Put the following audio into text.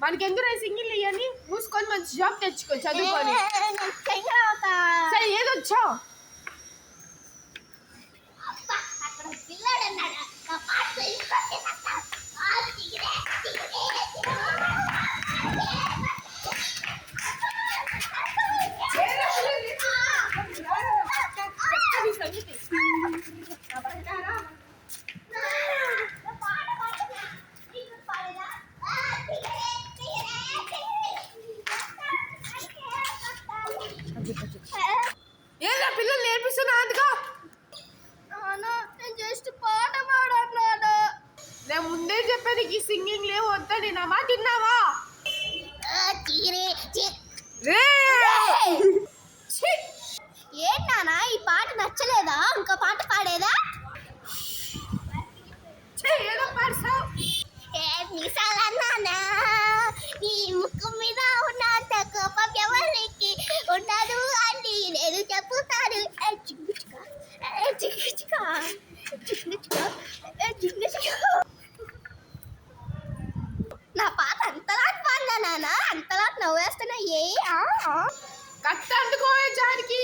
మనకెందుకు సింగిల్ ఇవన్నీ మూసుకొని మంచి జాబ్ తెచ్చుకో చదువుకొని. సరే ఏదొచ్చావు ఏదా పిల్లలు నేర్పిస్తున్నా అందుకో. నేను జస్ట్ పాట పాడన్నాను. నేను ముందే చెప్పాను ఈ సింగింగ్ లేవు వద్దని. నా మాట తిన్నావా? ఏంటన్నా ఈ పాట నచ్చలేదా? ఇంకో పాట పాడేదా? ఏదో పాడసావు. నీ ముక్కు మీద ఉన్నంత కోపం ఎవరికి ఉండదు అని నేను చెప్తాను. నా పాట అంతలా పాడినా నాన్న, అంతలా నవ్వేస్తున్నా. కట్ట అందుకోవే జానికి.